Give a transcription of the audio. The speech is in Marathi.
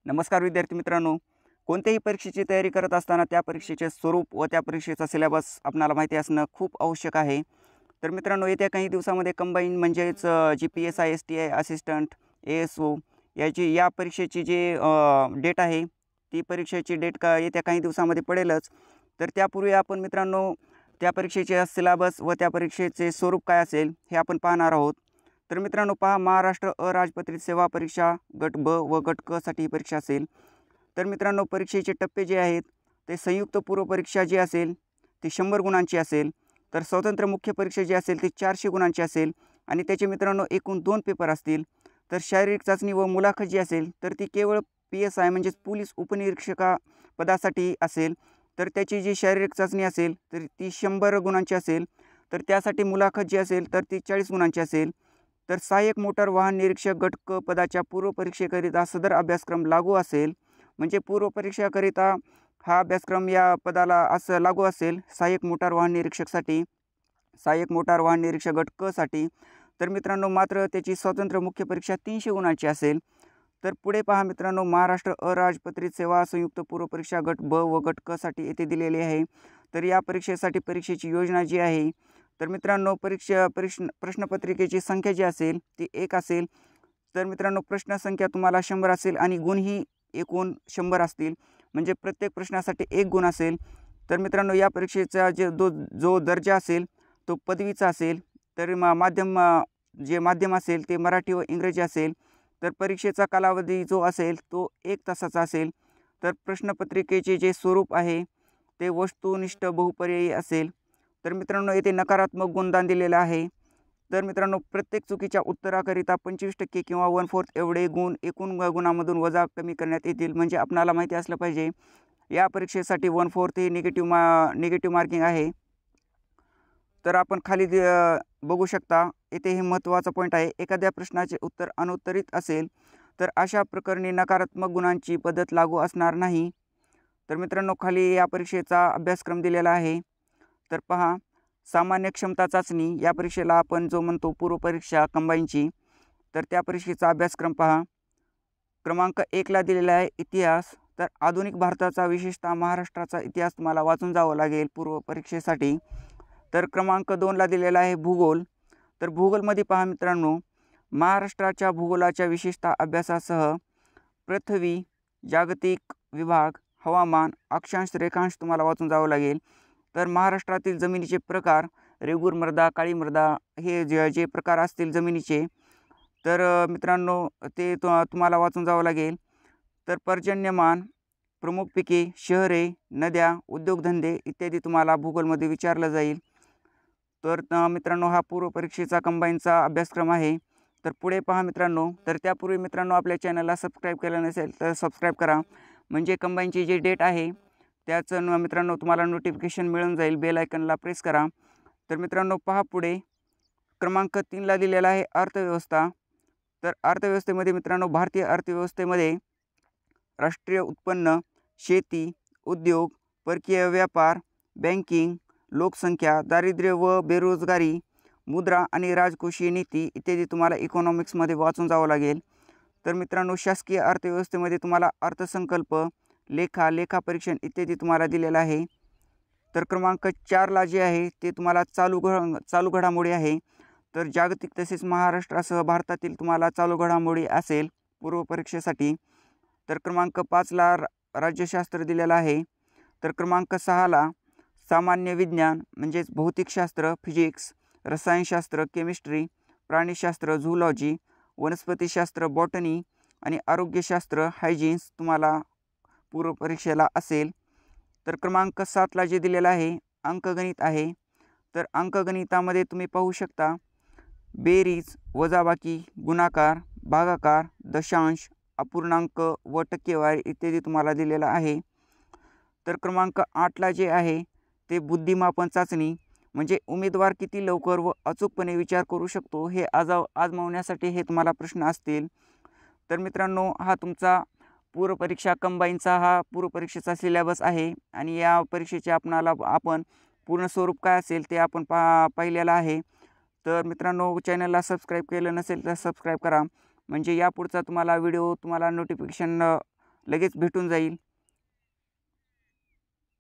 नमस्कार विद्यार्थी मित्रांनो, कोणत्याही परीक्षेची तयारी करत असताना त्या परीक्षेचे स्वरूप व त्या परीक्षेचा सिलेबस आपणाला माहिती असणं खूप आवश्यक आहे. तर मित्रांनो, येत्या काही दिवसामध्ये कंबाईन म्हणजेच GPSI STI असिस्टंट ASO या परीक्षेची जी डेट आहे, ती परीक्षेची डेट येत्या काही दिवसामध्ये पडेलच. तर त्यापूर्वी आपण मित्रांनो त्या परीक्षेचे सिलेबस व त्या परीक्षेचे स्वरूप काय असेल हे आपण पाहणार आहोत. तर मित्रांनो पहा, महाराष्ट्र अराजपत्रित सेवा परीक्षा गट ब व गट क साठी ही परीक्षा असेल. तर मित्रांनो परीक्षेचे टप्पे जे आहेत ते संयुक्त पूर्व परीक्षा जी असेल ती 100 गुणांची असेल. तर स्वतंत्र मुख्य परीक्षा जी असेल ती 400 गुणांची असेल आणि त्याचे मित्रांनो एकूण 2 पेपर असतील. तर शारीरिक चाचणी व मुलाखत जी असेल तर ती केवळ PSI म्हणजेच पोलीस उपनिरीक्षका पदासाठी असेल. तर त्याची जी शारीरिक चाचणी असेल तर ती 100 गुणांची असेल. तर त्यासाठी मुलाखत जी असेल तर ती 40 गुणांची असेल. तर सहाय्यक मोटार वाहन निरीक्षक गट क पदाच्या पूर्व परीक्षेकरिता सदर अभ्यासक्रम लागू असेल. म्हणजे पूर्व परीक्षेकरिता हा अभ्यासक्रम या पदाला असं लागू असेल सहाय्यक मोटार वाहन निरीक्षकसाठी, सहाय्यक मोटार वाहन निरीक्षक गट क साठी. तर मित्रांनो मात्र त्याची स्वतंत्र मुख्य परीक्षा 300 गुणांची असेल. तर पुढे पहा मित्रांनो, महाराष्ट्र अराजपत्रित सेवा संयुक्त पूर्व परीक्षा गट ब व गट क साठी येथे दिलेली आहे. तर या परीक्षेसाठी परीक्षेची योजना जी आहे तर मित्रांनो प्रश्नपत्रिकेची संख्या जी असेल ती 1 असेल. तर मित्रांनो प्रश्नसंख्या तुम्हाला 100 असेल आणि गुणही एकूण 100 असतील. म्हणजे प्रत्येक प्रश्नासाठी 1 गुण असेल. तर मित्रांनो या परीक्षेचा जो दर्जा असेल तो पदवीचा असेल. तर जे माध्यम असेल ते मराठी व इंग्रजी असेल. तर परीक्षेचा कालावधी जो असेल तो 1 तासाचा असेल. तर प्रश्नपत्रिकेचे जे स्वरूप आहे ते वस्तुनिष्ठ बहुपर्यायी असेल. तर मित्रांनो येथे नकारात्मक गुणदान दिलेलं आहे. तर मित्रांनो प्रत्येक चुकीच्या उत्तराकरिता 25% किंवा 1/4 एवढे गुण एकूण गुणामधून वजा कमी करण्यात येतील. म्हणजे आपणाला माहिती असलं पाहिजे या परीक्षेसाठी 1/4 हे निगेटिव्ह मार्किंग आहे. तर आपण खाली बघू शकता, येथे हे महत्त्वाचा पॉईंट आहे. एखाद्या प्रश्नाचे उत्तर अनुत्तरित असेल तर अशा प्रकरणी नकारात्मक गुणांची पद्धत लागू असणार नाही. तर मित्रांनो खाली या परीक्षेचा अभ्यासक्रम दिलेला आहे. तर पहा, सामान्य क्षमता चाचणी या परीक्षेला आपण जो म्हणतो पूर्व परीक्षा कंबाईनची, तर त्या परीक्षेचा अभ्यासक्रम पहा. क्रमांक 1 ला दिलेला आहे इतिहास. तर आधुनिक भारताचा विशेषतः महाराष्ट्राचा इतिहास तुम्हाला वाचून जावं लागेल पूर्व परीक्षेसाठी. तर क्रमांक 2 ला दिलेला आहे भूगोल. तर भूगोलमध्ये पहा मित्रांनो, महाराष्ट्राच्या भूगोलाच्या विशेषतः अभ्यासासह पृथ्वी, जागतिक विभाग, हवामान, अक्षांश, रेखांश तुम्हाला वाचून जावं लागेल. तर महाराष्ट्रातील जमिनीचे प्रकार, रेगूर मृदा, काळी मृदा, हे जे प्रकार असतील जमिनीचे तर मित्रांनो ते तुम्हाला वाचून जावं लागेल. तर पर्जन्यमान, प्रमुख पिके, शहरे, नद्या, उद्योगधंदे इत्यादी तुम्हाला भूगोलमध्ये विचारलं जाईल. तर मित्रांनो हा पूर्व परीक्षेचा कंबाईनचा अभ्यासक्रम आहे. तर पुढे पहा मित्रांनो, तर त्यापूर्वी मित्रांनो आपल्या चॅनलला सबस्क्राईब केलं नसेल तर सबस्क्राईब करा. म्हणजे कंबाईनची जी डेट आहे त्याचं मित्रांनो तुम्हाला नोटिफिकेशन मिळून जाईल. बेल आयकनला प्रेस करा. तर मित्रांनो पहा पुढे क्रमांक 3 ला दिलेला आहे अर्थव्यवस्था. तर अर्थव्यवस्थेमध्ये मित्रांनो भारतीय अर्थव्यवस्थेमध्ये राष्ट्रीय उत्पन्न, शेती, उद्योग, परकीय व्यापार, बँकिंग, लोकसंख्या, दारिद्र्य व बेरोजगारी, मुद्रा आणि राजकोषीय नीती इत्यादी तुम्हाला इकॉनॉमिक्समध्ये वाचून जावं लागेल. तर मित्रांनो शासकीय अर्थव्यवस्थेमध्ये तुम्हाला अर्थसंकल्प, लेखापरीक्षण इत्यादी तुम्हाला दिलेलं आहे. तर क्रमांक 4 ला जे आहे ते तुम्हाला चालू घडामोडी आहे. तर जागतिक तसेच महाराष्ट्रासह भारतातील तुम्हाला चालू घडामोडी असेल पूर्व परीक्षेसाठी. तर क्रमांक 5 ला राज्यशास्त्र दिलेलं आहे. तर क्रमांक 6 ला सामान्य विज्ञान म्हणजेच भौतिकशास्त्र, फिजिक्स, रसायनशास्त्र, केमिस्ट्री, प्राणीशास्त्र, झूलॉजी, वनस्पतीशास्त्र, बॉटनी आणि आरोग्यशास्त्र, हायजीन्स तुम्हाला पूर्व परीक्षेला असेल. तर क्रमांक 7 ला जे दिलेलं आहे अंकगणित आहे. तर अंकगणितामध्ये तुम्ही पाहू शकता बेरीज, वजाबाकी, गुणाकार, भागाकार, दशांश, अपूर्णांक व टक्केवारी इत्यादी तुम्हाला दिलेला आहे. तर क्रमांक 8 ला जे आहे ते बुद्धिमापन चाचणी म्हणजे उमेदवार किती लवकर व अचूकपणे विचार करू शकतो हे आजमावण्यासाठी हे तुम्हाला प्रश्न असतील. तर मित्रांनो हा तुमचा पूर्व परीक्षा कंबाईनचा हा पूर्व परीक्षेचा सिलेबस आहे आणि या परीक्षेचे आपण पूर्ण स्वरूप काय असेल ते आपण पाहिलेलं आहे. तर मित्रांनो चॅनलला सबस्क्राईब केलं नसेल तर सबस्क्राईब करा. म्हणजे यापुढचा तुम्हाला व्हिडिओ तुम्हाला नोटिफिकेशन लगेच भेटून जाईल.